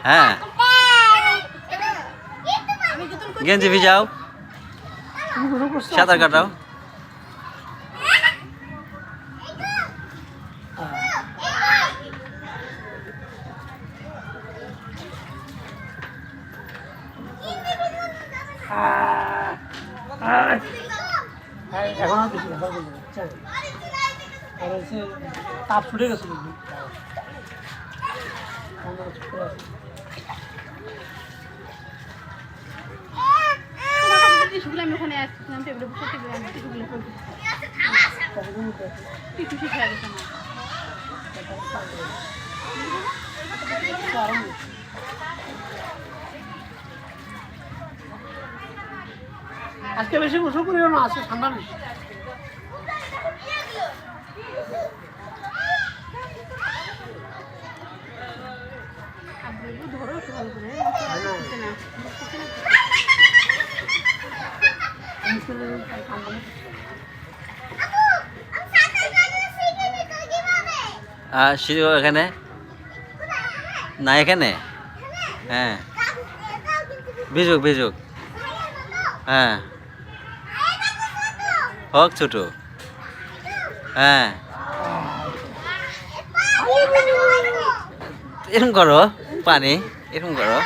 হ্যাঁ গেঞ্জি ভিজাও সাঁতার কাটাও এখন আর বেশি তাপ ছুটে গেছে আমি ওখানে আসছিলাম টেবিলে বসে টেবিলে আজকে বেশি গোসল করিও না, আজকে ঠান্ডা বেশি। ধরো একটু ভালো করে এখানে না এখানে হ্যাঁ ভিজুক ভিজুক হ্যাঁ হোক ছোট হ্যাঁ এরকম করো পানি এরকম করো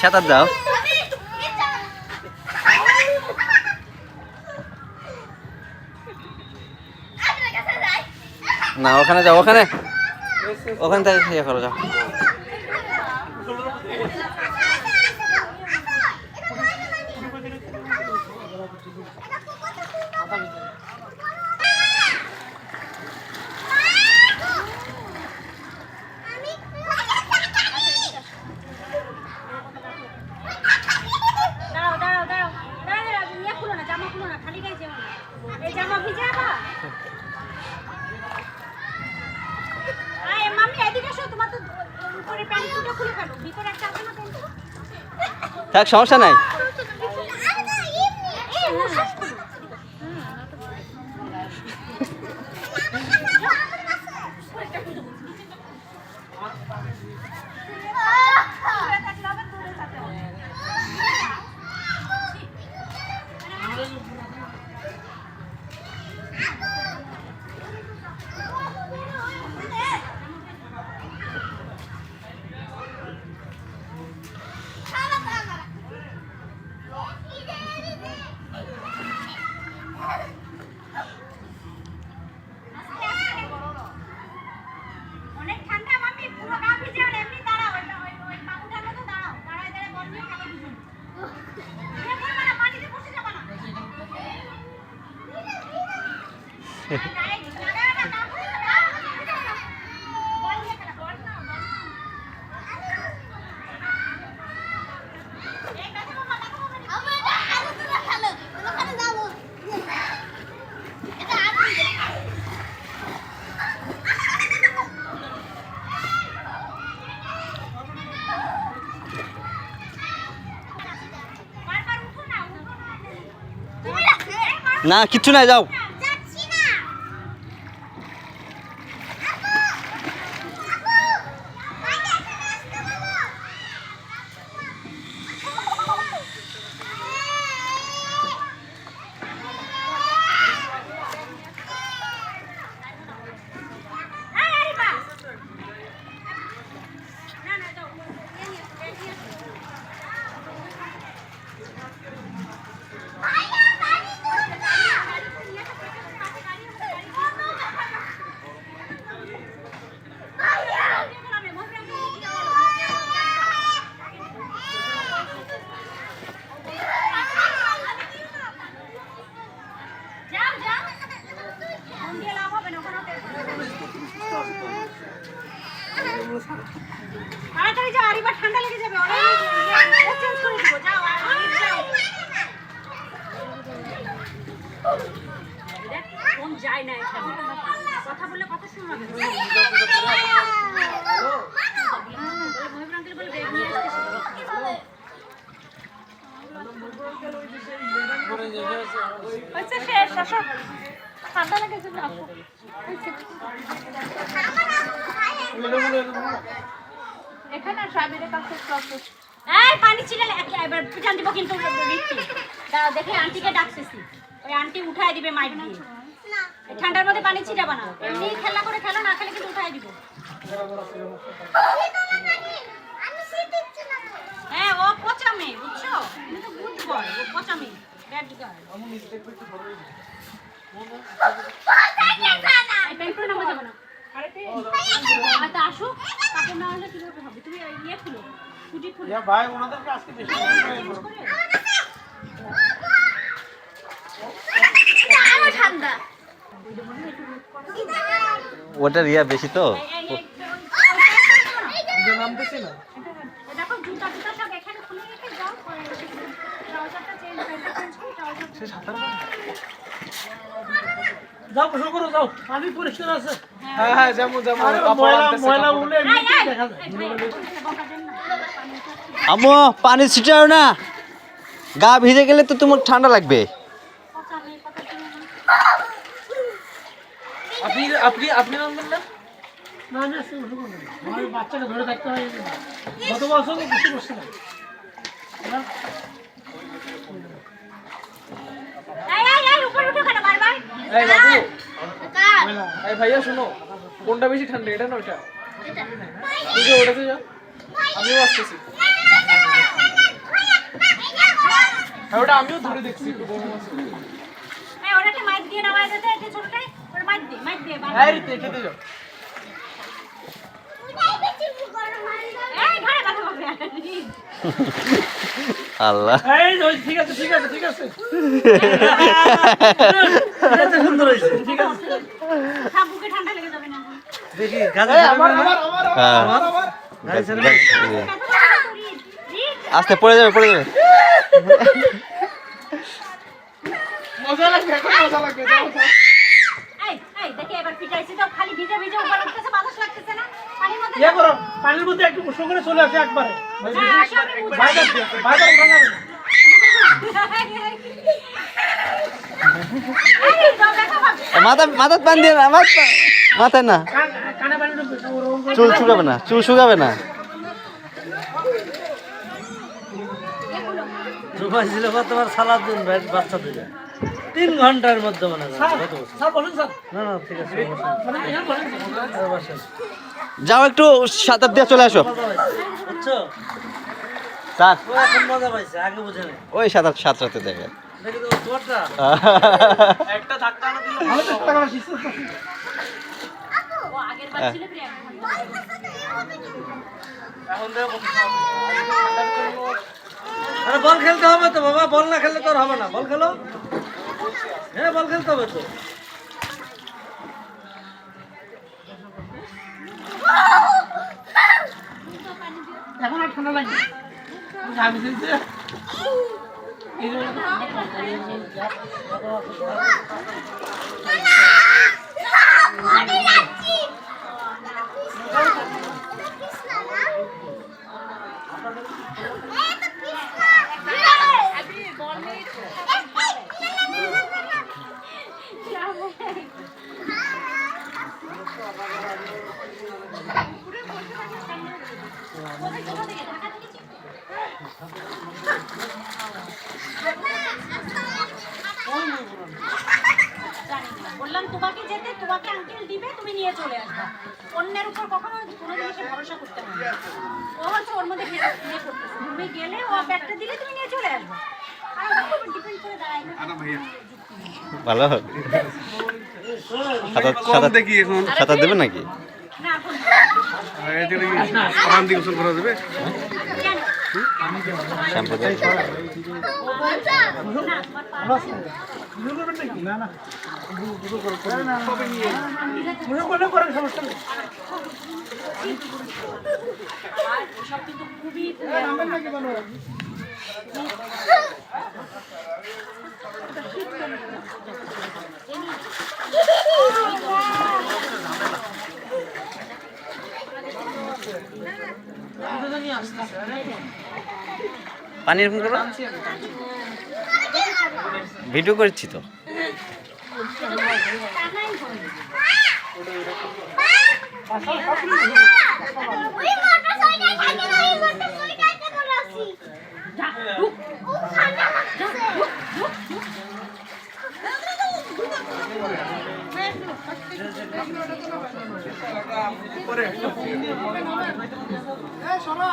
সাঁতার দাও না ওখানে যাও ওখানে ওখান থেকে ইয়ে করো যাও থাক সমস্যা নাই না কিচ্ছু নাই যাও তাড়াতাড়ি যাও, আরিবা ঠান্ডা লেগে যাবে। চেঞ্জ করে দিব, যাও ফোন যায় না এখানে, কথা বললে কথা শুনবে। মহিবুর আঙ্কেল বলে ব্যাগ নিয়ে আসতে শেষ আসো। ঠান্ডা লেগেছে না আপু? এখানে সাবিরের কাছে প্রসেস এই পানি ছিটালে এবার পিটান দিব কিন্তু রিচ্ছি দাও দেখে আন্টিকে ডাকতেছি ওই আন্টি উঠায় দিবে মাইক দিয়ে এই ঠান্ডার মধ্যে পানি ছিটাবা না এমনি খেলা করে খেলো না খেলে কিন্তু উঠায় দিব হ্যাঁ ও পচা মেয়ে বুঝছো তুমি তো গুড বয় ও পচা মেয়ে ব্যাড গার্ল এই পেন করে নামা যাবে না আরে আসো তাকে না হলে কিভাবে হবে তুমি ইয়ে খুলো ছুটি খুলো ভাই ওনাদেরকে আজকে বেশি ঠান্ডা ওটার ইয়া বেশি তো নামতেছি না দেখো জুতা জুতা সব এখানে খুলে রেখে যাও ট্রাউজারটা চেঞ্জ করে ট্রাউজার যাও গোসল করো যাও পানি পরিষ্কার আছে হ্যাঁ যেমন আরে ময়লা বলে দেখা যায় আম্মু পানি ছিটাও না গা ভিজে গেলে তো তোমার ঠান্ডা লাগবে আপনি আপনি আপনি নামবেন না না আমি আজকে গোসল করবো না আমার বাচ্চাকে ধরে থাকতে হয় গত বছর বেশি করছে না এই উপরে উঠো কেন বারবার এই বাবু এই ভাইয়া শোনো কোনটা বেশি ঠান্ডা এটা না ওটা তুই যে ওটাতে যা আমিও আসতেছি হ্যাঁ ওটা আমিও ধরে দেখছি একটু বড় মাছ এই ওটাকে মাইক দিয়ে নামায় দিতে এই ছোটটাই ওর মাইক দিয়ে এই রে খেতে যাও এই ঘরে কথা বলবে আল্লাহ এই ঠিক আছে ঠিক আছে ঠিক আছে এটা সুন্দর হয়েছে ঠিক আছে সাবুকে ঠান্ডা লেগে যাবে না দেখি আমার হ্যাঁ। আস্তে পড়ে যাবে মজা লাগবে এখন মজা লাগবে যাও যাও এই দেখে এবার পিটাইছি তো খালি ভিজে ভিজে উপর লাগতেছে বাতাস লাগতেছে না পানির মধ্যে ইয়ে করো পানির মধ্যে একটু গোসল করে চলে আসে একবারে হ্যাঁ, আসো আমি বুঝি। বাইরে উঠা যাবে না এই দাও দেখো ভাবি মাথা পান দিয়ে না মাথায় না কানে পানি ঢুকবে ওরকম করে চুল শুকাবে না জুমাই ছিল তোমার সালাদ দিন বাচ্চা দিলে 3 ঘন্টার মধ্যে মনে হয় স্যার বলেন স্যার না না ঠিক আছে মানে এখানে বলেন বসেন যাও একটু সাঁতার দিয়ে চলে আসো বুঝছো স্যার ও এখন মজা পাইছে আগে বুঝে নাই ওই সাঁতরাতে দেখে দেখি তো তোরটা একটা ধাক্কা না দিলে ভালো চেষ্টা করা শিখছে ও আগের বার ছিল প্রিয়া এখন দেখো আরে বল খেলতে হবে তো বাবা বল না খেললে তো আর হবে না বল খেলো হ্যাঁ বল খেলতে হবে তো এখন আর ঠান্ডা লাগবে আমি দিয়েছি এই যে বললাম তোমাকে যেতে তোমাকে আঙ্কেল দিবে তুমি নিয়ে চলে আসবে অন্যের উপর কখনো কোনো জিনিসে ভরসা করতে হবে না ও হচ্ছে ওর মধ্যে ইয়ে করতেছে তুমি গেলে ও ব্যাগটা দিলে তুমি নিয়ে চলে আসবে আর ওর উপর ডিপেন্ড করে দাঁড়ায় না ভালো কম দেখি এখন সাঁতার দেবে নাকি না এখন এটা কি ওখান থেকে গোসল করা যাবে কেন শ্যাম্পু দিয়ে না তোমার না না মনে করলে করেন সমস্যা নেই সব কিন্তু খুবই পানি এরকম করো ভিডিও করছি তো যা ঢুক যা ঢুক ঢুক ঢুক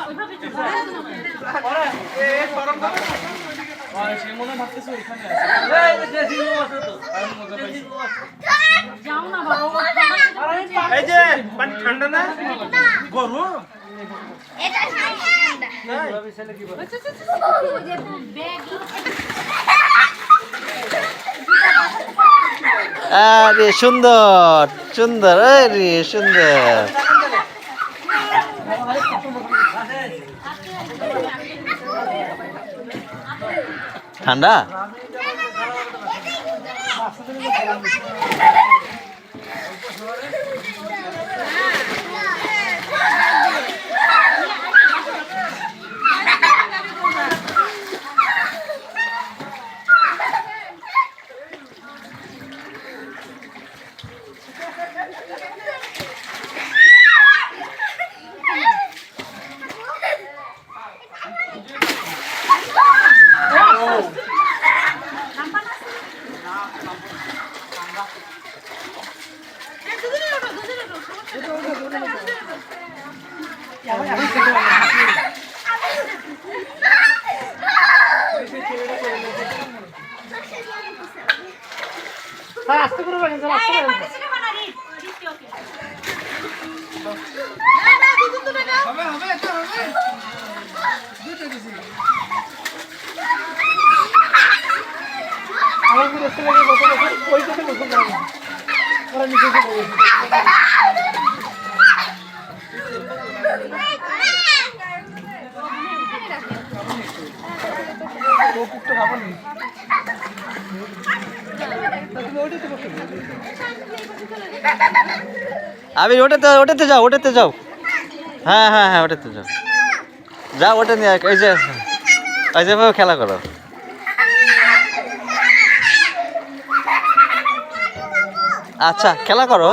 ওইভাবে চুপ সে মনে হয় ভাবতেছে ওইখানে এই যে দেশি গরু আছে তো। দেশি গরু আছে। যাও না বাবা ও ঠান্ডা এই যে পানি ঠান্ডা না গরু ভাবি ছেলে কি বলে? আরে সুন্দর সুন্দর, আরে সুন্দর। ঠান্ডা? আস্তে করে রাখেন এই পানি ছিল না রিট রিট ওকে আমার পুরো ছেলে গত বছর ওইটাতে গোসল করে না ওরা নিচে এসে পড়েছে। ও কুকটা খাবো নি তুমি ওইটাতে বসে আমি ওটাতে ওটাতে যাও, ওটাতে যাও। হ্যাঁ হ্যাঁ হ্যাঁ, ওটাতে যাও, যাও ওটা নিয়ে এই যে এই যে ভাবে খেলা করো। আচ্ছা খেলা করো।